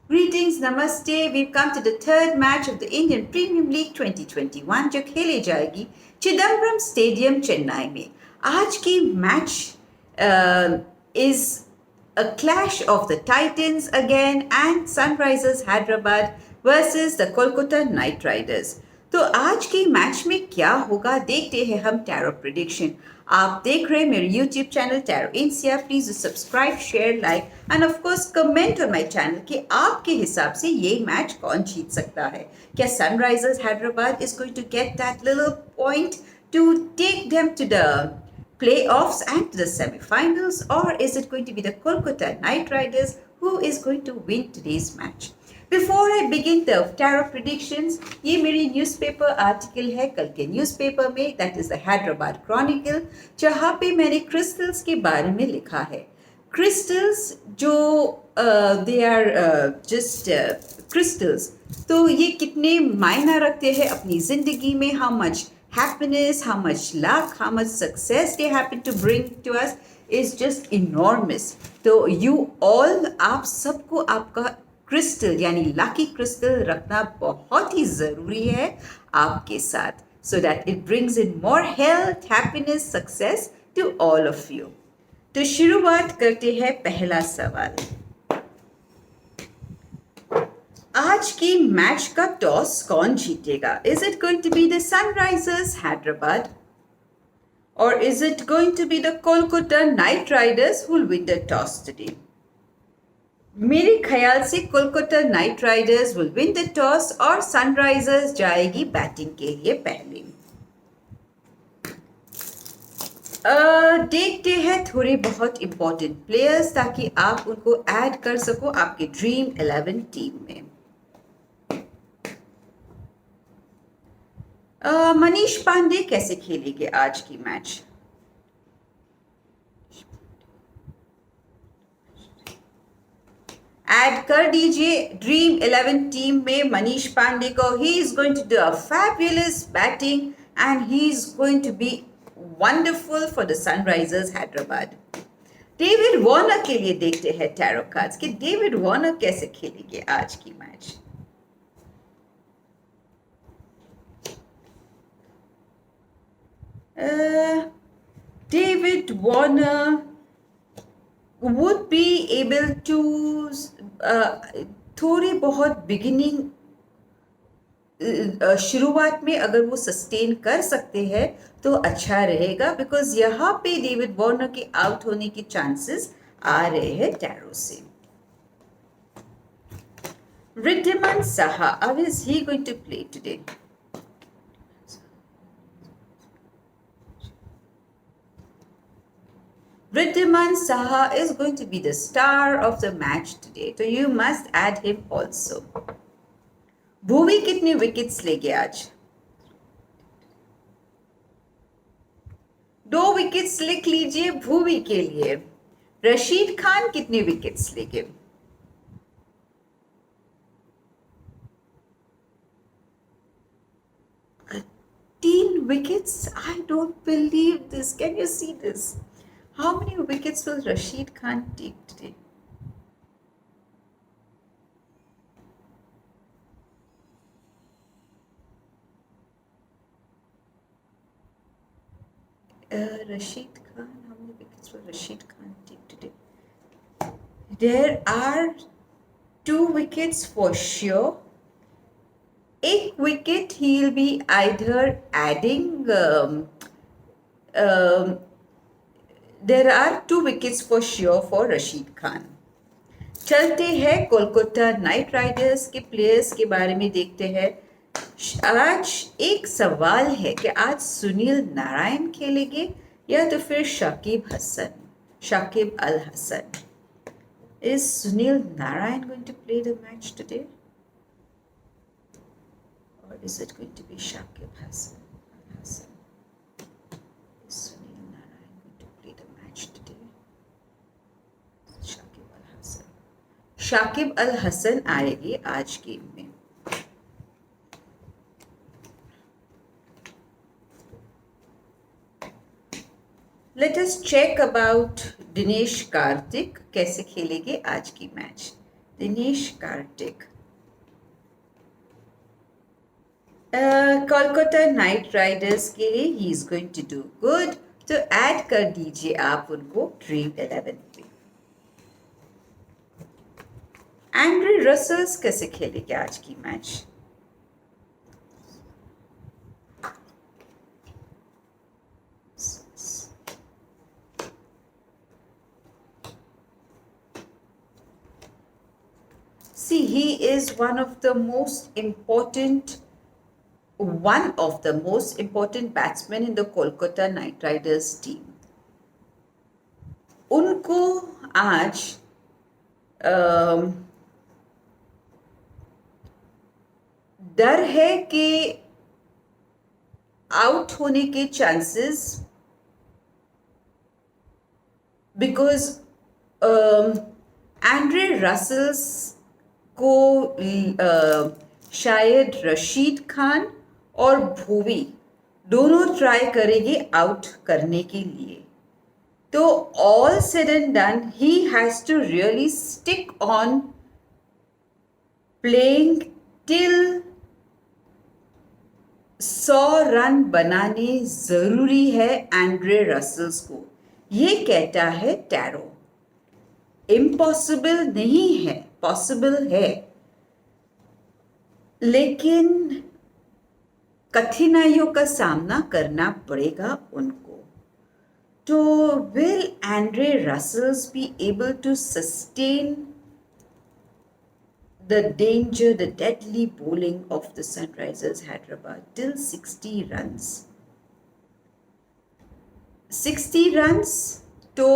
Greetings, namaste. We've come to the third match of the Indian Premium League 2021 जो खेले जाएगी Chidambaram stadium Chennai में. आज की match is a clash of the Titans again and Sunrisers Hyderabad versus the Kolkata Knight Riders. तो आज के match में क्या होगा देखते हैं हम टैरो प्रिडिक्शन. आप देख रहे हैं मेरे YouTube channel tarot इंसिया. Please subscribe, share, like end of course comment on my channel कि आपके हिसाब से ये मैच कौन जीत सकता है. क्या Sunrisers Hyderabad is going to get that little point to take them to the playoffs and to the semi-finals, or is it going to be the Kolkata Knight Riders who is going to win today's match? Before I begin the tarot predictions, ये मेरी newspaper article है कल के newspaper में, that is the Hyderabad Chronicle, जहाँ पे मैंने crystals के बारे में लिखा है. क्रिस्टल्स जो दे आर जस्ट क्रिस्टल्स, तो ये कितने मायना रखते हैं अपनी ज़िंदगी में. How much happiness, how much luck, how much success they happen to bring to us is just enormous. तो you all, आप सबको आपका क्रिस्टल यानी लकी क्रिस्टल रखना बहुत ही ज़रूरी है आपके साथ, so that it brings in more health, happiness, success to all of you. तो शुरुआत करते हैं पहला सवाल. आज की मैच का टॉस कौन जीतेगा? Is it going to be the Sunrisers Hyderabad or is it going to be the Kolkata Knight Riders who will win the toss today? मेरे ख्याल से Kolkata Knight Riders will win the toss और सनराइजर्स जाएगी batting के लिए पहले. देखते हैं थोड़े बहुत इंपॉर्टेंट प्लेयर्स ताकि आप उनको ऐड कर सको आपके ड्रीम 11 टीम में. मनीष पांडे कैसे खेलेंगे आज की मैच? ऐड कर दीजिए ड्रीम 11 टीम में मनीष पांडे को. He is going to do a fabulous batting and he is going to be wonderful for the Sunrisers Hyderabad. David Warner के लिए देखते हैं टैरो कार्ड्स कि डेविड वार्नर कैसे खेलेंगे आज की match. David Warner would be able to थोड़ी बहुत बिगिनिंग शुरुआत में अगर वो सस्टेन कर सकते हैं तो अच्छा रहेगा, बिकॉज यहाँ पे डेविड वार्नर के आउट होने के चांसेस आ रहे हैं टैरो से. Riddhiman Saha, how is he going to play today? Riddhiman Saha is going to be the star of the match today, so you must add him also. Bhuvi कितने wickets लेंगे आज? 2 wickets लिख लीजिए भुवी के लिए. रशीद खान कितने विकेट्स लेंगे? 3 wickets? I don't believe this. Can you see this? How many wickets will Rashid Khan take today? Rashid Khan, how many wickets will Rashid Khan take today? There are 2 wickets for sure. 1 wicket he'll be either adding. There are 2 wickets for sure for Rashid Khan. चलते हैं Kolkata Knight Riders के players के बारे में देखते हैं. आज एक सवाल है कि आज सुनील नारायण खेलेंगे या तो फिर Shakib Al Hasan. Is Sunil Narayan going to play the match today? Or is it going to be Shakib Hassan? Is Sunil Narayan going to play the match today? Shakib Al Hasan आएगी आज गेम में. Let us check about Dinesh Karthik कैसे खेलेंगे आज की मैच. Dinesh Karthik. Kolkata Knight Riders के लिए he is going to do good, तो ऐड कर दीजिए आप उनको ड्रीम 11 पे। एंड्रे रसल्स कैसे खेलेंगे आज की match? See, he is one of the most important batsmen in the Kolkata Knight Riders team. उनको आज डर है कि आउट होने के चांसेस, बिकॉज एंड्रे रसल्स को शायद रशीद खान और भुवी दोनों ट्राई करेंगे आउट करने के लिए। तो all said and done he has to really stick on playing till 100 run बनाने जरूरी है एंड्रे रसल्स को, ये कहता है टैरो। इम्पॉसिबल नहीं है, पॉसिबल है, लेकिन कठिनाइयों का सामना करना पड़ेगा उनको। तो will Andre Russell's be able to sustain the danger, the deadly bowling of the Sunrisers Hyderabad till 60 runs? 60 runs तो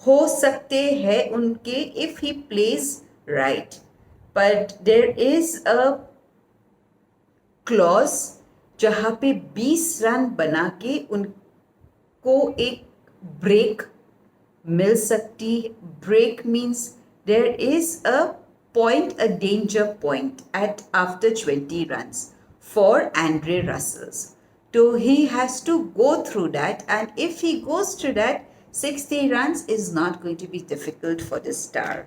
हो सकते हैं उनके if he plays right, but there is a clause जहाँ पे 20 रन बना के उनको एक ब्रेक मिल सकती। Break means there is a point, a danger point at after 20 runs for Andre Russells. So he has to go through that, and if he goes through that, 60 runs is not going to be difficult for the star.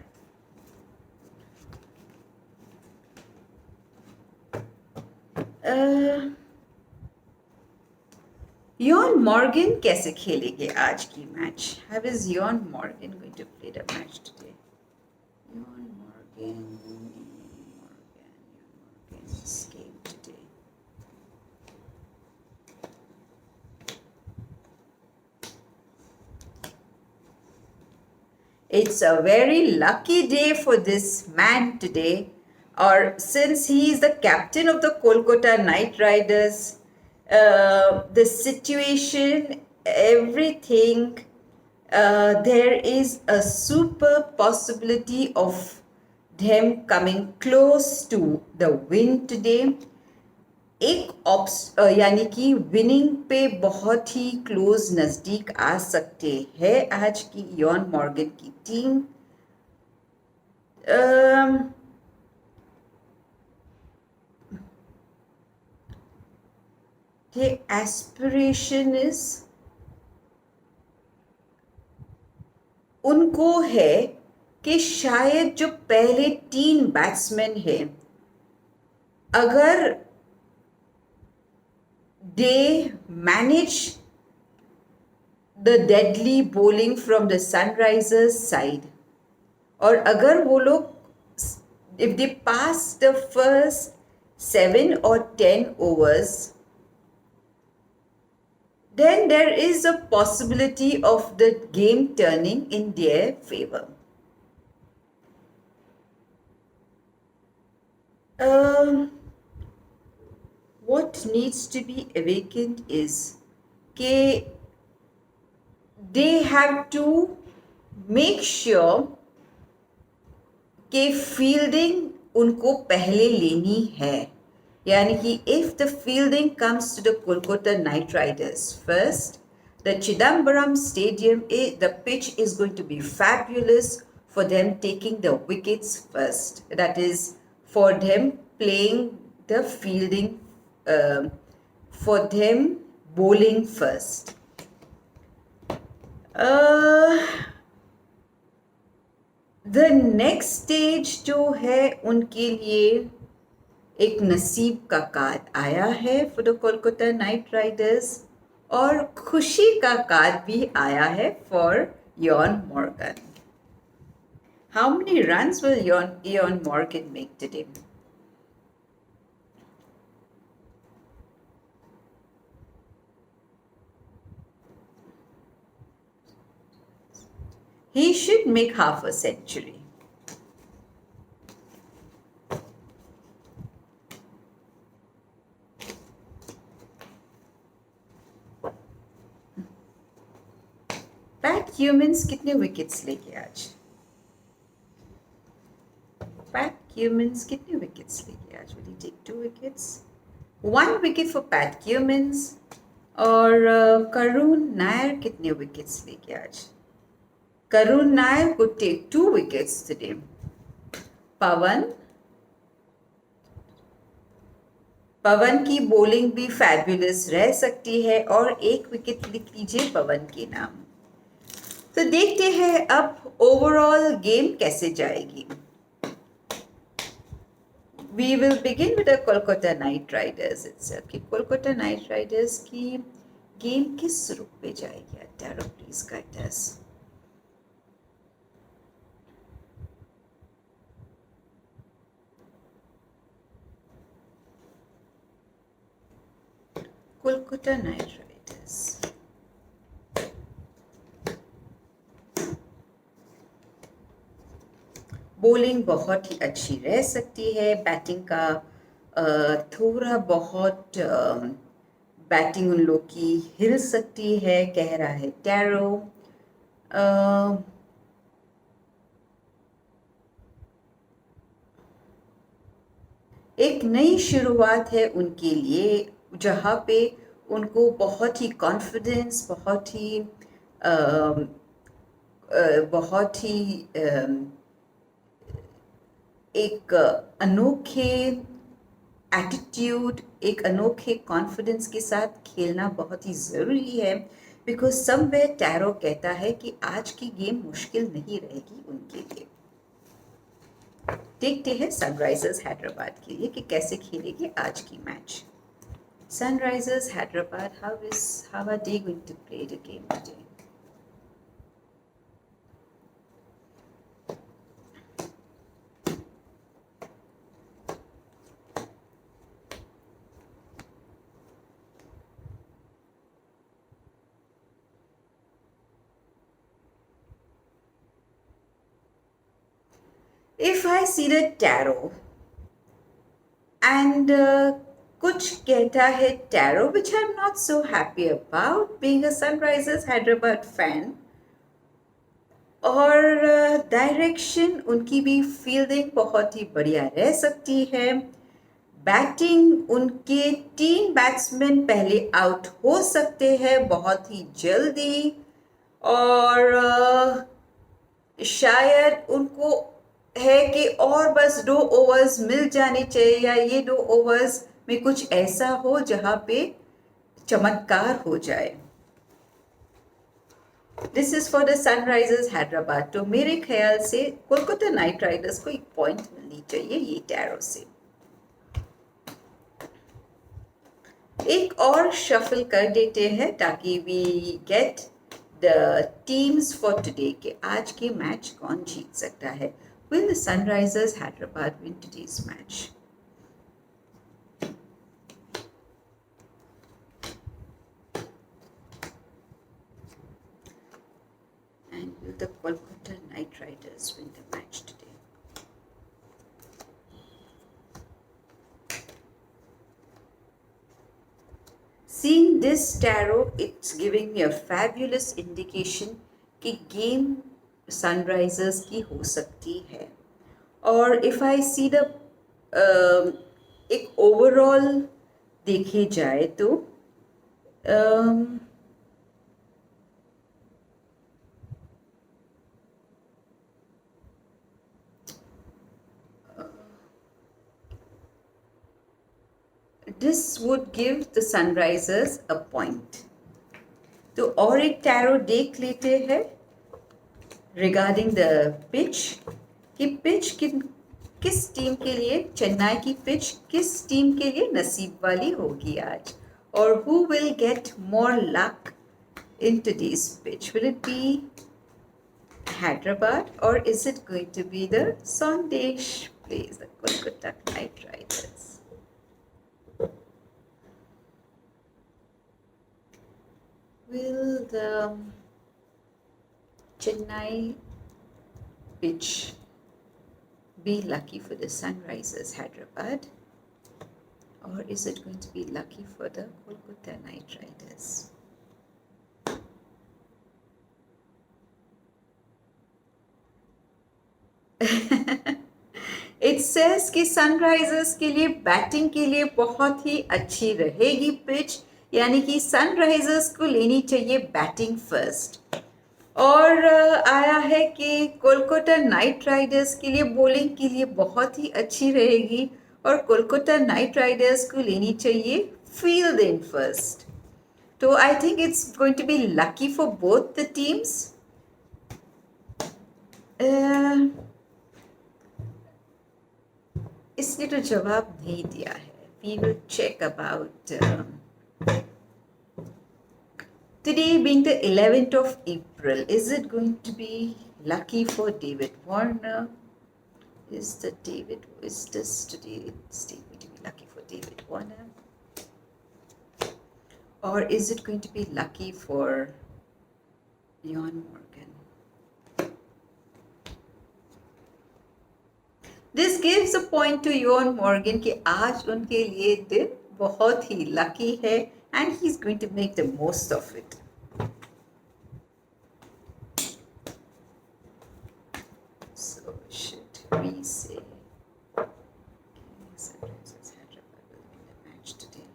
Eoin Morgan कैसे खेलेंगे आज की match? How is Eoin Morgan going to play the match today? Eoin Morgan game today. It's a very lucky day for this man today, or since he is the captain of the Kolkata Knight Riders, the situation, everything, there is a super possibility of them coming close to the win today. एक यानी कि winning पे बहुत ही close नज़दीक आ सकते हैं आज की इयॉन मॉर्गन की टीम। the aspiration is उनको है कि शायद जो पहले 3 बैट्समैन हैं, अगर they manage the deadly bowling from the Sunrisers side, और अगर वो लोग if they pass the first 7 or 10 overs, then there is a possibility of the game turning in their favor. What needs to be awakened is that they have to make sure कि fielding उनको पहले लेनी है, यानी कि if the fielding comes to the Kolkata Knight Riders first, the Chidambaram Stadium, the pitch is going to be fabulous for them taking the wickets first. That is for them playing the fielding, for them bowling first. The next stage जो है उनके लिए एक नसीब का card आया है for the Kolkata Knight Riders, और खुशी का कार्ड भी आया है for Yon Morgan. How many runs will Yon Morgan make today? He should make half a century. PAT Cummins कितने विकेट्स लेके आज? पैट क्यूमिंस कितने विकेट्स लेके आज? Will he take 2 wickets? 1 wicket for Pat Cummins. और करुण नायर कितने wickets लेके आज? Karun Nair could take 2 wickets today. पवन की बॉलिंग भी फैबुलस रह सकती है, और 1 विकेट लिख लीजिए पवन के नाम. तो देखते हैं अब ओवरऑल गेम कैसे जाएगी. We will begin with the Kolkata Knight Riders itself. कि कोलकाता नाइट राइडर्स की गेम किस रूप पे जाएगी? Tarot please guide us. Kolkata Knight Riders bowling बहुत ही अच्छी रह सकती है. बैटिंग का थोड़ा बहुत बैटिंग उन लोग की हिल सकती है, कह रहा है टैरो. एक नई शुरुआत है उनके लिए, जहाँ पे उनको बहुत ही कॉन्फिडेंस, बहुत ही एक अनोखे एटीट्यूड, एक अनोखे कॉन्फिडेंस के साथ खेलना बहुत ही ज़रूरी है. बिकॉज समवेयर टैरो कहता है कि आज की गेम मुश्किल नहीं रहेगी उनके लिए. देखते हैं सनराइजर्स हैदराबाद के लिए कि कैसे खेलेंगे आज की match. Sunrisers Hyderabad, how are they going to play the game today? If I see the tarot and कुछ कहता है tarot, which I'm not so happy about being a Sunrisers Hyderabad fan. और डायरेक्शन उनकी भी फील्डिंग बहुत ही बढ़िया रह सकती है. बैटिंग उनके 3 बैट्समैन पहले आउट हो सकते हैं बहुत ही जल्दी, और शायद उनको है कि और बस 2 ओवर्स मिल जाने चाहिए, या ये 2 ओवर्स में कुछ ऐसा हो जहाँ पे चमत्कार हो जाए. This is for the Sunrisers Hyderabad. तो मेरे ख्याल से कोलकाता नाइट राइडर्स को एक पॉइंट मिलनी चाहिए ये टैरो से. एक और शफल कर देते हैं ताकि we get the teams for today के आज के मैच कौन जीत सकता है. Will the Sunrisers Hyderabad win today's match? And will the Kolkata Knight Riders win the match today? Seeing this tarot, it's giving me a fabulous indication कि game Sunrisers की हो सकती है. और इफ़ आई सी द एक overall देखे जाए तो this would give the Sunrisers a point. तो और एक टैरो देख लेते हैं. रिगार्डिंग द पिच कि पिच किस टीम के लिए, चेन्नई की पिच किस टीम के लिए नसीब वाली होगी आज, और who will get more luck in today's pitch? Will it be Hyderabad, or is it going to be the Sandesh plays, the Kolkata Knight Riders? Will the Chennai pitch be lucky for the Sunrisers Hyderabad, or is it going to be lucky for the Kolkata Knight Riders? It says कि Sunrisers के लिए batting के लिए बहुत ही अच्छी रहेगी pitch, यानी कि सनराइजर्स को लेनी चाहिए बैटिंग फर्स्ट। और आया है कि कोलकाता नाइट राइडर्स के लिए बॉलिंग के लिए बहुत ही अच्छी रहेगी, और कोलकाता नाइट राइडर्स को लेनी चाहिए फील्डिंग फर्स्ट। तो I think it's going to be lucky for both the teams. इसने तो जवाब नहीं दिया है। We will check about today being the 11th of April. Is it going to be lucky for David Warner? Is this today? It's going to be lucky for David Warner, or is it going to be lucky for Eoin Morgan? This gives a point to Eoin Morgan कि आज उनके लिए दिन बहुत ही lucky है, and he's going to make the most of it. So should we say Sunrisers Hyderabad will win the match today?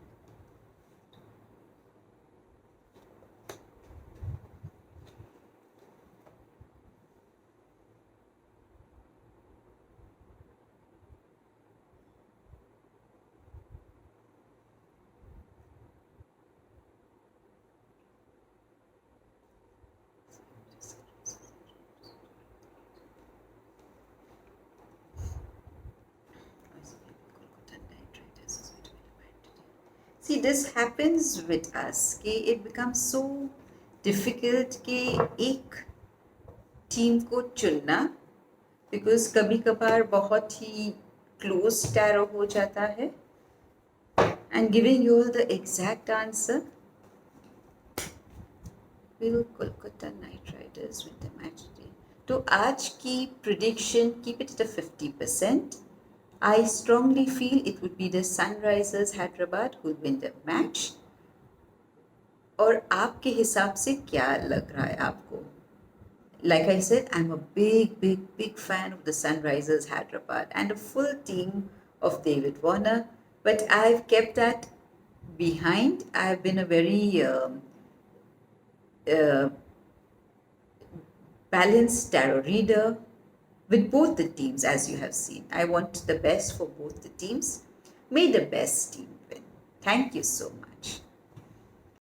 See, this happens with us कि it becomes so difficult कि एक टीम को चुनना, because कभी कभार बहुत ही close tarot हो जाता है, and giving you all the exact answer. Will Kolkata Knight Riders win the match today? तो आज की prediction, keep it at a 50%. I strongly feel it would be the Sunrisers Hyderabad who will win the match. और आपके हिसाब से क्या लग रहा है आपको? Like I said, I'm a big fan of the Sunrisers Hyderabad and a full team of David Warner, but I've kept that behind. I've been a very balanced tarot reader with both the teams, as you have seen. I want the best for both the teams. May the best team win. Thank you so much.